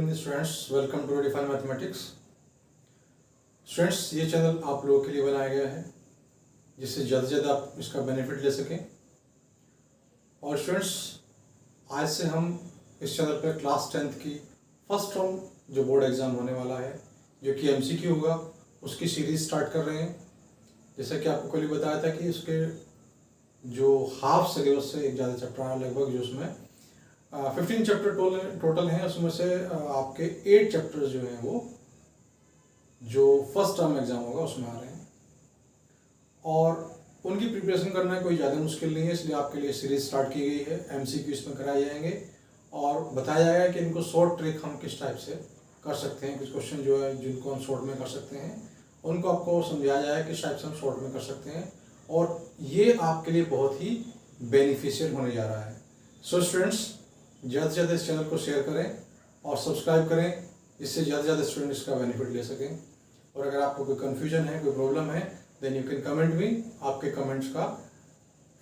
Evening students, welcome to define mathematics. Students, ये channel आप लोगों के लिए बनाया गया है जिससे ज़्यादा से ज़्यादा आप इसका बेनिफिट ले सकें। और स्टूडेंट्स, आज से हम इस चैनल पर क्लास 10th की फर्स्ट टर्म जो बोर्ड एग्ज़ाम होने वाला है, जो कि MCQ होगा, उसकी सीरीज़ स्टार्ट कर रहे हैं। जैसा कि आपको कल ही बताया था कि उसके जो हाफ सिलेबस से एक ज़्यादा चैप्टर है लगभग, जो उसमें 15 चैप्टर टोटल हैं, उसमें से आपके 8 चैप्टर्स जो हैं वो जो फर्स्ट टर्म एग्ज़ाम होगा उसमें आ रहे हैं। और उनकी प्रिपरेशन करना कोई ज़्यादा मुश्किल नहीं है, इसलिए आपके लिए सीरीज स्टार्ट की गई है। MCQ इसमें कराए जाएंगे और बताया जाएगा कि इनको शॉर्ट ट्रिक हम किस टाइप से कर सकते हैं। कुछ क्वेश्चन जो है जिनको हम शॉर्ट में कर सकते हैं उनको आपको समझाया जाएगा किस टाइप से हम शॉर्ट में कर सकते हैं, और ये आपके लिए बहुत ही बेनिफिशियल होने जा रहा है। सो स्टूडेंट्स, ज़्यादा से ज़्यादा इस चैनल को शेयर करें और सब्सक्राइब करें, जिससे ज़्यादा से ज़्यादा स्टूडेंट इसका बेनिफिट ले सकें। और अगर आपको कोई कन्फ्यूजन है, कोई प्रॉब्लम है, then you can comment me. आपके कमेंट्स का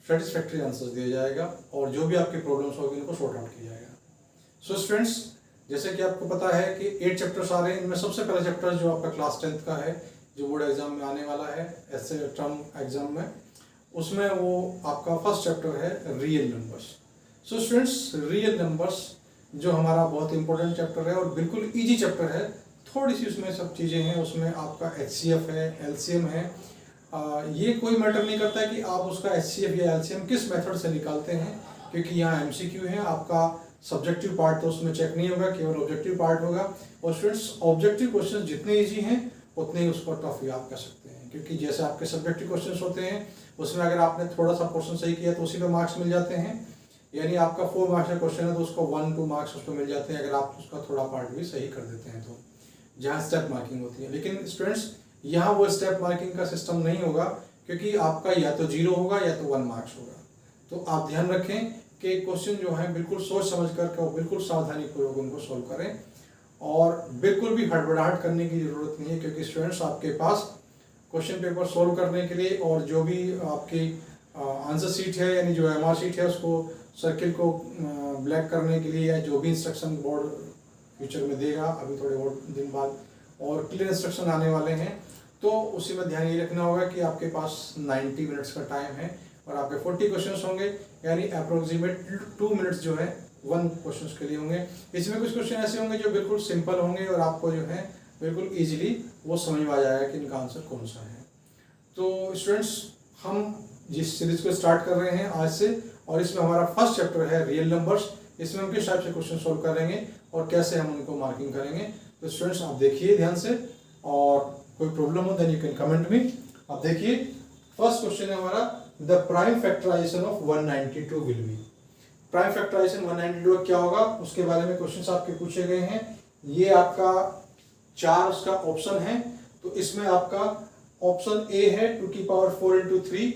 सेटिस्फैक्ट्री आंसर्स दिया जाएगा और जो भी आपकी प्रॉब्लम्स होगी उनको सॉर्ट आउट किया जाएगा। सो स्टूडेंट्स, जैसे कि आपको पता है कि 8 चैप्टर्स आ रहे हैं। इनमें सबसे पहला चैप्टर जो आपका क्लास 10th का है, जो बोर्ड एग्जाम में आने वाला है, ऐसे टर्म एग्जाम में, उसमें वो आपका फर्स्ट चैप्टर है real numbers. So students, real numbers जो हमारा बहुत इंपॉर्टेंट चैप्टर है और बिल्कुल इजी चैप्टर है। थोड़ी सी उसमें सब चीज़ें हैं, उसमें आपका HCF है, LCM है। ये कोई मैटर नहीं करता है कि आप उसका HCF या LCM किस मेथड से निकालते हैं, क्योंकि यहाँ MCQ है। आपका सब्जेक्टिव पार्ट तो उसमें चेक नहीं होगा, केवल ऑब्जेक्टिव पार्ट होगा। और स्टूडेंट्स, ऑब्जेक्टिव क्वेश्चन जितने ईजी हैं उतने ही उसको टफ भी आप कर सकते हैं, क्योंकि जैसे आपके सब्जेक्टिव क्वेश्चन होते हैं उसमें अगर आपने थोड़ा सा क्वेश्चन सही किया तो उसी पर मार्क्स मिल जाते हैं। यानी आपका 4 मार्क्स का क्वेश्चन है तो उसको 1-2 मार्क्स उसको मिल जाते हैं अगर आप उसका थोड़ा पार्ट भी सही कर देते हैं, तो जहाँ स्टेप मार्किंग होती है। लेकिन स्टूडेंट्स, यहाँ वो स्टेप मार्किंग का सिस्टम नहीं होगा, क्योंकि आपका या तो 0 होगा या तो 1 मार्क्स होगा। तो आप ध्यान रखें कि क्वेश्चन जो है बिल्कुल सोच समझ कर बिल्कुल सावधानी पूर्वक उनको सोल्व करें, और बिल्कुल भी हड़बड़ाहट करने की ज़रूरत नहीं है, क्योंकि स्टूडेंट्स आपके पास क्वेश्चन पेपर सोल्व करने के लिए और जो भी आपकी आंसर शीट है, यानी जो MR शीट है, उसको सर्किल को ब्लैक करने के लिए, या जो भी इंस्ट्रक्शन बोर्ड फ्यूचर में देगा अभी थोड़े और दिन बाद, और क्लियर इंस्ट्रक्शन आने वाले हैं, तो उसी में ध्यान ये रखना होगा कि आपके पास 90 मिनट्स का टाइम है और आपके 40 क्वेश्चंस होंगे, यानी अप्रोक्सीमेट 2 मिनट्स जो है 1 क्वेश्चन के लिए होंगे। इसमें कुछ क्वेश्चन ऐसे होंगे जो बिल्कुल सिंपल होंगे और आपको जो है बिल्कुल ईजिली वो समझ में आ जाएगा कि इनका आंसर कौन सा है। तो स्टूडेंट्स, हम जिस सीरीज को स्टार्ट कर रहे हैं आज से, और इसमें हमारा फर्स्ट चैप्टर है रियल नंबर्स। इसमें हम किस टाइप से क्वेश्चन सोल्व करेंगे और कैसे हम उनको मार्किंग करेंगे। तो स्टूडेंट्स, आप देखिए ध्यान से, और कोई प्रॉब्लम हो then you can comment me. अब देखिए, फर्स्ट क्वेश्चन है हमारा, the prime factorisation of 192 will be. Prime factorisation 192 क्या होगा, उसके बारे में क्वेश्चंस आपके पूछे गए हैं। ये आपका 4 उसका ऑप्शन है, तो इसमें आपका ऑप्शन A है 2 की पावर 4 into 3,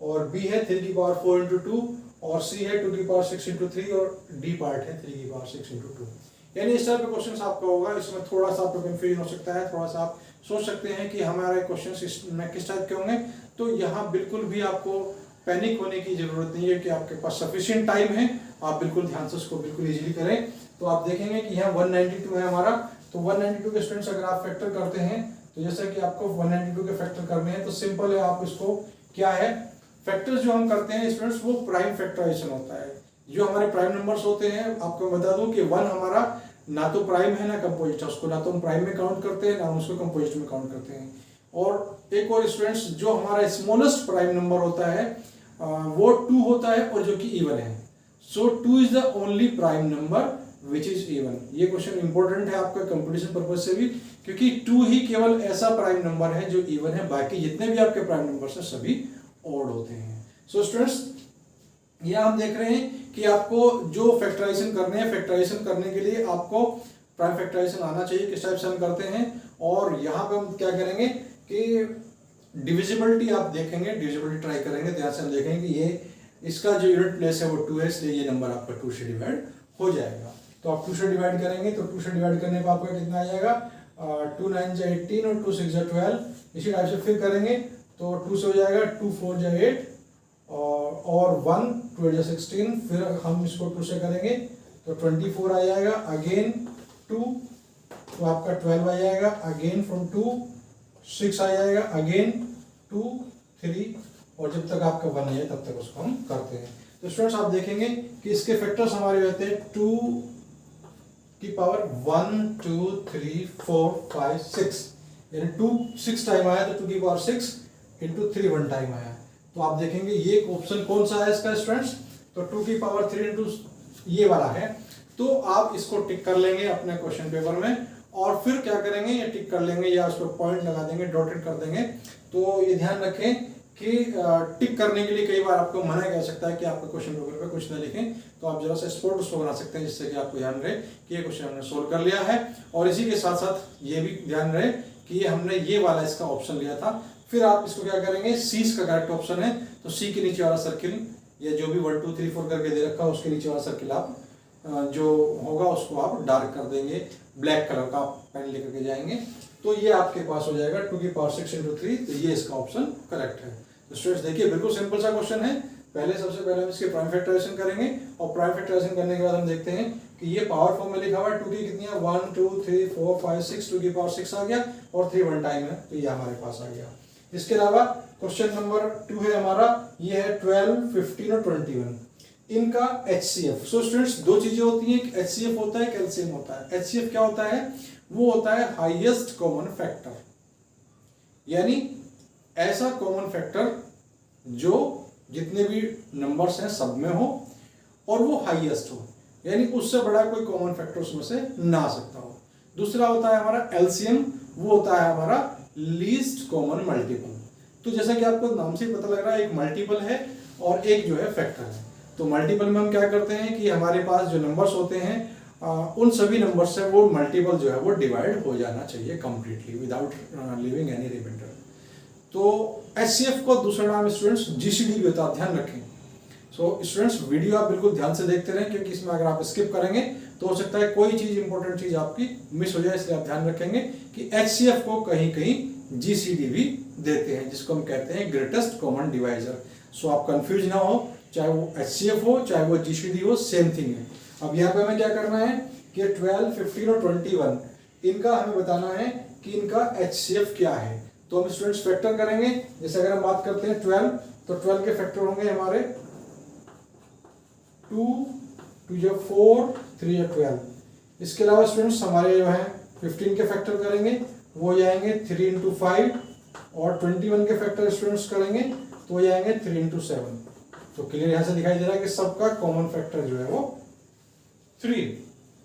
और B है 3 की पावर 4 into 2, और C है 2 की पावर 6 into 3, और D पार्ट है 3 की पावर 6 into 2। यानी इस तरह का क्वेश्चन आपका होगा। इसमें थोड़ा सा आपको कंफ्यूजन हो सकता है, थोड़ा सा आप सोच सकते हैं कि हमारे क्वेश्चन इसमें किस टाइप के होंगे। तो यहाँ बिल्कुल भी आपको पैनिक होने की जरूरत नहीं है, कि आपके पास सफिशिएंट टाइम है। आप बिल्कुल ध्यान से उसको बिल्कुल इजीली करें। तो आप देखेंगे कि यहाँ 192 है हमारा, तो 192 के स्टूडेंट्स अगर आप फैक्टर करते हैं, तो जैसे कि आपको 192 के फैक्टर करने हैं, तो सिंपल है, आप इसको क्या है, फैक्टर्स जो हम करते हैं स्टूडेंट्स, वो प्राइम फैक्टराइजेशन होता है। जो हमारे प्राइम नंबर्स होते हैं, आपको बता दूं कि 1 हमारा ना तो प्राइम है ना कंपोजिट है, उसको ना तो हम प्राइम में काउंट करते हैं ना उसको कंपोजिट में काउंट करते हैं। और एक और स्टूडेंट्स, जो हमारा स्मॉलेस्ट प्राइम नंबर होता है वो 2 होता है, और जो कि इवन है। सो 2 is the only prime number which is even. ये क्वेश्चन इंपॉर्टेंट है आपका कंपटीशन पर्पज से भी, क्योंकि 2 ही केवल ऐसा प्राइम नंबर है जो इवन है, बाकी जितने भी आपके प्राइम नंबर्स हैं सभी ऑड होते हैं। सो स्टूडेंट्स, यहाँ हम देख रहे हैं कि आपको जो फैक्टराइजेशन करने हैं, फैक्टराइजेशन करने के लिए आपको प्राइम फैक्टराइजेशन आना चाहिए, किस टाइप से हम करते हैं। और यहाँ पे हम क्या करेंगे कि डिविजिबिलिटी आप देखेंगे, डिविजिबिलिटी ट्राई करेंगे, तो यहाँ से हम देखेंगे कि ये इसका जो यूनिट प्लेस है वो 2 है, इसलिए ये नंबर आपका 2 से डिवाइड हो जाएगा। तो आप 2 से डिवाइड करेंगे, तो 2 से डिवाइड करने पर आपका कितना आ जाएगा, 2 9 जा 18 और 2 6 जा 12। इसी टाइप से फिर करेंगे तो 2 से हो जाएगा 2 4 जा 8, और 1 2 8 जा 16। फिर हम इसको 2 से करेंगे तो 24 आ जाएगा। अगेन 2 तो आपका 12 आ जाएगा, अगेन फ्रॉम 2 6 आ जाएगा, अगेन 2 3 और जब तक आपका 1 है तब तक उसको हम करते हैं। तो स्टूडेंट्स आप देखेंगे कि इसके फैक्टर्स हमारे होते हैं 2 की पावर 1 2 3 4 5 6, यानी 2 6 टाइम आया तो 2 की पावर 6 इंटू 3 1 टाइम आया। तो आप देखेंगे ये ऑप्शन कौन सा है इसका स्टूडेंट्स, तो 2 की पावर 3 इंटू ये वाला है। तो आप इसको टिक कर लेंगे अपने क्वेश्चन पेपर में और फिर क्या करेंगे, ये टिक कर लेंगे या उस पर पॉइंट लगा देंगे, डॉटेड कर देंगे। तो ये ध्यान रखें कि टिक करने के लिए कई बार आपको मना किया जा सकता है कि आपके क्वेश्चन पेपर पे कुछ ना लिखें, तो आप जरा सा स्पॉट उसको बना सकते हैं जिससे कि आपको ध्यान रहे कि ये क्वेश्चन हमने सोल्व कर लिया है। और इसी के साथ साथ ये भी ध्यान रहे कि ये हमने ये वाला इसका ऑप्शन लिया था। फिर आप इसको क्या करेंगे, सी का करेक्ट ऑप्शन है तो सी के नीचे वाला सर्किल या जो भी 1 2 3 4 करके दे रखा है उसके नीचे वाला सर्किल आप जो होगा उसको आप डार्क कर देंगे, ब्लैक कलर का पेन लेकर के जाएंगे। तो ये आपके पास हो जाएगा 2 की पावर 6 इंटू 3, तो ये इसका ऑप्शन करेक्ट है। तो स्टूडेंट्स देखिए बिल्कुल सिंपल सा क्वेश्चन है। पहले सबसे पहले हम इसके प्राइम फैक्टराइजेशन करेंगे और प्राइम फैक्टराइजेशन करने के बाद हम देखते हैं कि ये पावर फॉर्म में लिखा हुआ है 2 की कितनी है 1 2 3 4 5 6, 2 की पावर 6 आ गया और 3 1 टाइम है तो ये हमारे पास आ गया। इसके अलावा क्वेश्चन नंबर 2 है हमारा, ये है 12 15 और 21, इनका HCF। सो स्टूडेंट्स दो चीजें होती हैं, एक HCF होता है, एक LCM होता है। HCF क्या होता है, वो होता है हाईएस्ट कॉमन फैक्टर, यानी ऐसा कॉमन फैक्टर जो जितने भी नंबर्स हैं सब में हो और वो हाईएस्ट हो, यानी उससे बड़ा कोई कॉमन फैक्टर उसमें से ना आ सकता हो। दूसरा होता है हमारा LCM, वो होता है हमारा लीस्ट कॉमन मल्टीपल। तो जैसा कि आपको नाम से पता लग रहा है एक मल्टीपल है और एक जो है फैक्टर है। तो मल्टीपल में हम क्या करते हैं कि हमारे पास जो नंबर्स होते हैं उन सभी नंबर से वो मल्टीपल जो है वो डिवाइड हो जाना चाहिए completely without living any reminder. तो HCF को दूसरा नाम स्टूडेंट्स GCD भी होता है, ध्यान रखें। सो स्टूडेंट्स वीडियो आप बिल्कुल ध्यान से देखते रहें क्योंकि इसमें अगर आप स्किप करेंगे तो हो सकता है कोई चीज इंपॉर्टेंट चीज आपकी मिस हो जाए, इसलिए आप ध्यान रखेंगे कि HCF को कहीं कहीं GCD भी देते हैं जिसको हम कहते हैं ग्रेटेस्ट कॉमन डिवाइजर। सो आप कंफ्यूज ना हो, चाहे वो HCF हो चाहे वो GCD हो, सेम थिंग है। अब यहाँ पे हमें क्या करना है कि 12 15 और 21 इनका हमें बताना है कि इनका HCF क्या है। तो हम स्टूडेंट्स फैक्टर करेंगे। जैसे अगर हम बात करते हैं 12 तो 12 के फैक्टर होंगे हमारे 2 2 4 3 12। इसके अलावा स्टूडेंट्स हमारे जो है 15 के फैक्टर करेंगे वो जाएंगे 3 इंटू 5 और 21 के फैक्टर स्टूडेंट्स करेंगे तो वो जाएंगे 3 इंटू 7। तो क्लियर यहाँ से दिखाई दे रहा है कि सबका कॉमन फैक्टर जो है वो 3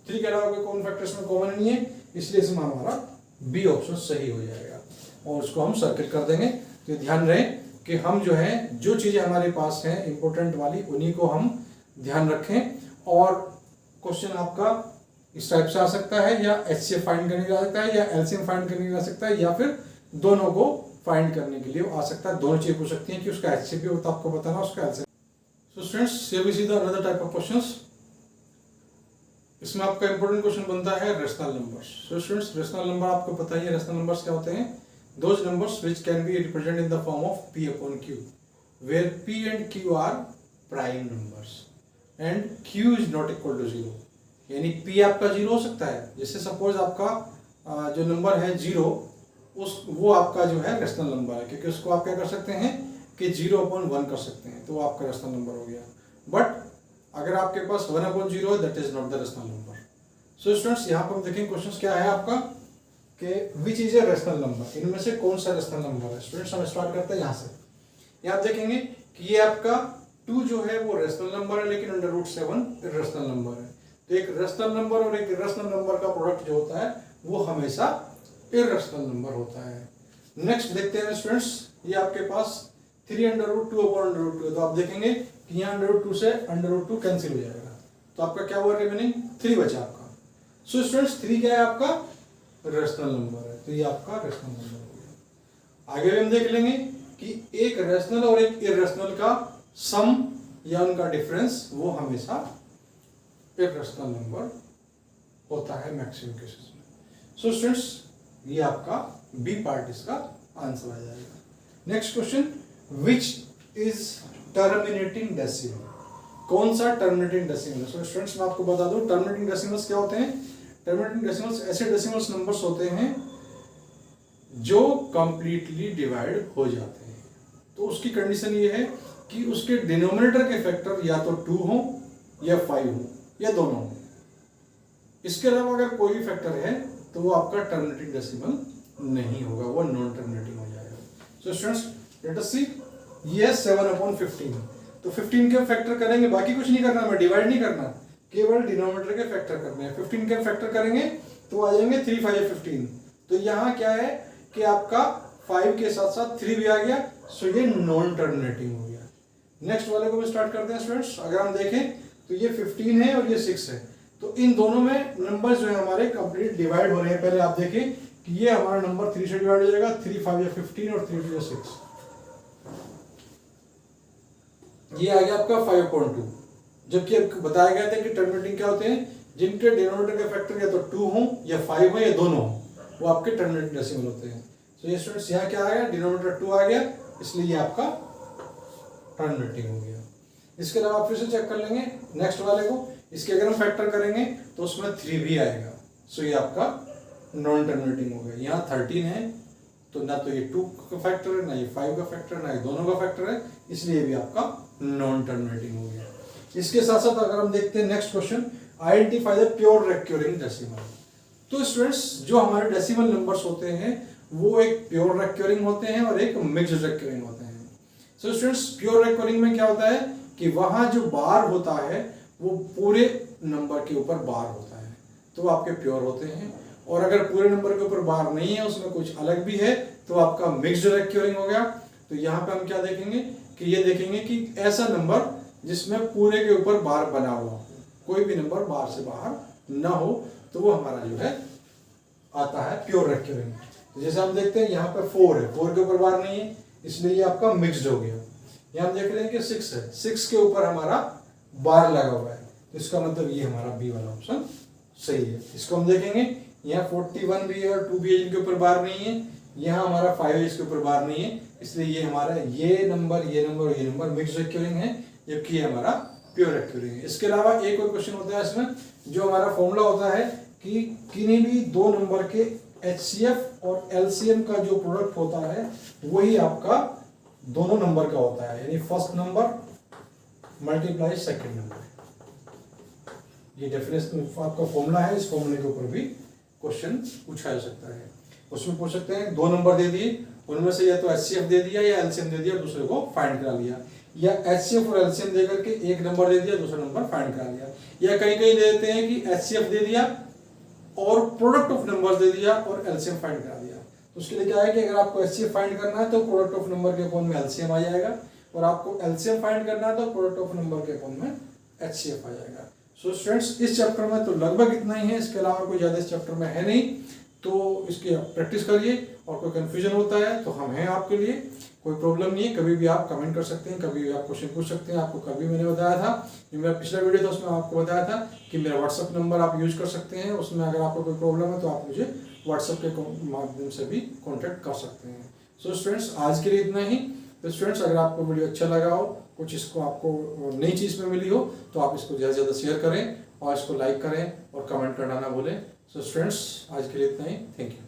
के अलावा कोई कॉमन फैक्टर इसमें कॉमन नहीं है, इसलिए इसमें हमारा बी ऑप्शन सही हो जाएगा और उसको हम सर्किट कर देंगे। तो ध्यान रहे कि हम जो है जो चीजें हमारे पास हैं इंपॉर्टेंट वाली उन्हीं को हम ध्यान रखें। और क्वेश्चन आपका इस टाइप से आ सकता है या HCF फाइंड करने के लिए आ सकता है या LCM फाइंड करने के लिए आ सकता है या फिर दोनों को फाइंड करने के लिए आ सकता है। दोनों चीजें पूछ सकती हैं कि उसका HCF भी होता है आपको बताना, उसका LCM। So students here we see the another type of questions। इसमें आपका इंपॉर्टेंट क्वेश्चन बनता है rational numbers. So students rational number आपको पता ही है, रेशनल नंबर्स क्या होते हैं, those numbers which can be represented in the form of P upon Q where P and Q are prime numbers and Q is not equal to 0। यानी P आपका 0 हो सकता है, जैसे सपोज आपका जो नंबर है 0 वो आपका जो है रेशनल नंबर है क्योंकि उसको आप क्या कर सकते हैं कि 0/1 कर सकते हैं तो वो आपका रेशनल नंबर हो गया। बट अगर आपके पास 1/0 है that is not the rational number. So students यहाँ पर हम देखेंगे क्वेश्चन क्या है आपका कि which is a rational number, इनमें से कौन सा रेशनल नंबर है। स्टूडेंट्स हम स्टार्ट करते हैं यहाँ से। यहाँ देखेंगे कि ये आपका 2 जो है वो रेशनल नंबर है लेकिन √7 इर्रेशनल नंबर है। तो एक रेशनल नंबर और एक इर्रेशनल नंबर का प्रोडक्ट जो होता है वो हमेशा इर्रेशनल नंबर होता है। नेक्स्ट देखते हैं स्टूडेंट्स, ये आपके पास 3√2/√2। तो आप देखेंगे कि यहाँ √2 से √2 कैंसिल हो जाएगा तो आपका क्या हुआ रिमेनिंग 3 बचा आपका। सो स्टूडेंट्स 3 क्या है आपका रेशनल नंबर है, तो ये आपका रेशनल नंबर हो गया। आगे भी हम देख लेंगे कि एक रेशनल और एक इर्रेशनल का सम या उनका डिफरेंस वो हमेशा इर्रेशनल नंबर होता है मैक्सिमम केसेस में। सो स्टूडेंट्स ये आपका बी पार्ट इसका आंसर आ जाएगा। Next question, which is terminating decimal, कौन सा टर्मिनेटिंग डेसिमल है। सो स्टूडेंट्स मैं आपको बता दूं टर्मिनेटिंग डेसिमल्स क्या होते हैं। टर्मिनेटिंग डेसिमल्स ऐसे डेसिमल्स नंबर्स होते हैं जो कंप्लीटली डिवाइड हो जाते हैं। तो उसकी कंडीशन ये है कि उसके डिनोमिनेटर के फैक्टर या तो 2 हो या 5 हो या दोनों हो। इसके अलावा अगर कोई भी फैक्टर है तो वो आपका टर्मिनेटिंग डेसिमल नहीं होगा, वो नॉन टर्मिनेटिंग हो जाएगा। सो स्टूडेंट्स लेट अस सी, ये 7/15। तो 15 के फैक्टर करेंगे, बाकी कुछ नहीं करना, मैं डिवाइड नहीं करना, केवल डिनोमिनेटर के फैक्टर करने हैं। 15 के फैक्टर करेंगे तो आ जाएंगे 3 5 15। तो यहाँ क्या है कि आपका 5 के साथ साथ 3 भी आ गया, सो ये नॉन टर्मिनेटिंग हो गया। नेक्स्ट वाले को भी स्टार्ट करते हैं स्टूडेंट्स। अगर हम देखें तो ये 15 है और ये 6 है, तो इन दोनों में नंबर जो है हमारे कंप्लीट डिवाइड हो रहे हैं। पहले आप देखें कि ये हमारा नंबर 3 से डिवाइड हो जाएगा, 3 5 या 15 और 3 2 या 6। ये आ गया आपका 5/2। जबकि आपको बताया गया था कि टर्मिनेटिंग क्या होते हैं, जिनके डिनोमिनेटर के फैक्टर या तो 2 हो या 5 हो या दोनों हो, वो आपके टर्मिनेटिंग डेसिमल होते हैं। तो ये स्टूडेंट्स यहाँ क्या आ गया, डिनोमिनेटर 2 आ गया, इसलिए ये आपका टर्मिनेटिंग हो गया। इसके अलावा आप फिर से चेक कर लेंगे नेक्स्ट वाले को। इसके अगर हम फैक्टर करेंगे तो उसमें 3 भी आएगा, सो ये आपका नॉन टर्मिनेटिंग हो गया। यहाँ 13 है, तो ना तो ये 2 का फैक्टर है, ना ये 5 का फैक्टर है, ना ये दोनों का फैक्टर है, इसलिए भी आपका नॉन टर्मिनेटिंग हो गया। इसके साथ साथ अगर हम देखते हैं next question, identify the pure recurring decimal. तो स्टूडेंट्स जो हमारे डेसिमल नंबर्स होते हैं वो एक प्योर रिकरिंग होते हैं और एक मिक्स्ड रिकरिंग होते हैं। सो स्टूडेंट्स प्योर रिकरिंग में क्या होता है कि वहां जो बार होता है वो पूरे नंबर के ऊपर बार होता है, तो वो आपके प्योर होते हैं। और अगर पूरे नंबर के ऊपर बार नहीं है, उसमें कुछ अलग भी है, तो आपका मिक्स्ड रिकरिंग हो गया। तो यहाँ पे हम क्या देखेंगे कि ये देखेंगे कि ऐसा नंबर जिसमें पूरे के ऊपर बार बना हुआ हो, कोई भी नंबर बार से बाहर ना हो, तो वो हमारा जो है आता है प्योर रिकरिंग। तो जैसे हम देखते हैं यहाँ पे 4 है, 4 के ऊपर बार नहीं है, इसलिए ये आपका मिक्स्ड हो गया। यहाँ हम देख रहे हैं कि 6 है, 6 के ऊपर हमारा बार लगा हुआ है, तो इसका मतलब ये हमारा बी वाला ऑप्शन सही है। इसको हम देखेंगे, यहाँ 41 भी है और 2 भी है, जिनके ऊपर बार नहीं है। यहाँ हमारा 5 है, इसके ऊपर बार नहीं है, इसलिए ये हमारा ये नंबर और ये नंबर मिक्स्ड रिकरिंग है, जबकि ये हमारा प्योर रिकरिंग है। इसके अलावा एक और क्वेश्चन होता है इसमें, जो हमारा फॉर्मूला होता है कि किन्हीं भी दो नंबर के HCF और LCM का जो प्रोडक्ट होता है वही आपका दोनों नंबर का होता है, यानी first number multiply second number. ये डेफिनेशन आपका फॉर्मूला है, इस फॉर्मूले के ऊपर भी क्वेश्चन पूछा जा सकता है। उसमें पूछ सकते हैं 2 नंबर दे दिए, उनमें से या तो HCF दे दिया या LCM दे दिया, दूसरे को फाइंड करा लिया, या HCF और LCM दे करके एक नंबर दे दिया, दूसरा नंबर फाइंड करा लिया, या कहीं कहीं दे देते हैं कि HCF दे दिया और प्रोडक्ट ऑफ नंबर्स दे दिया और LCM फाइंड करा दिया। तो उसके लिए क्या है कि अगर आपको HCF फाइंड करना है तो प्रोडक्ट ऑफ नंबर के अपॉन में LCM आ जाएगा, और आपको LCM फाइंड करना है तो प्रोडक्ट ऑफ नंबर के अपॉन में HCF आ जाएगा। सो स्टूडेंट्स इस चैप्टर में तो लगभग इतना ही है, इसके अलावा कोई ज़्यादा इस चैप्टर में है नहीं, तो इसकी प्रैक्टिस करिए। और कोई कन्फ्यूजन होता है तो हम हैं आपके लिए, कोई प्रॉब्लम नहीं है, कभी भी आप कमेंट कर सकते हैं, कभी भी आप क्वेश्चन पूछ सकते हैं। आपको कभी मैंने बताया था, जो मेरा पिछला वीडियो था उसमें आपको बताया था कि मेरा व्हाट्सअप नंबर आप यूज कर सकते हैं, उसमें अगर आपको कोई प्रॉब्लम है तो आप मुझे व्हाट्सअप के माध्यम से भी कॉन्टैक्ट कर सकते हैं। सो स्टूडेंट्स आज के लिए इतना ही। तो स्टूडेंट्स अगर आपको वीडियो अच्छा लगा हो, कुछ इसको आपको नई चीज़ में मिली हो, तो आप इसको ज़्यादा से ज़्यादा शेयर करें और इसको लाइक करें और कमेंट करना ना भूलें। सो स्टूडेंट्स आज के लिए इतना ही, थैंक यू।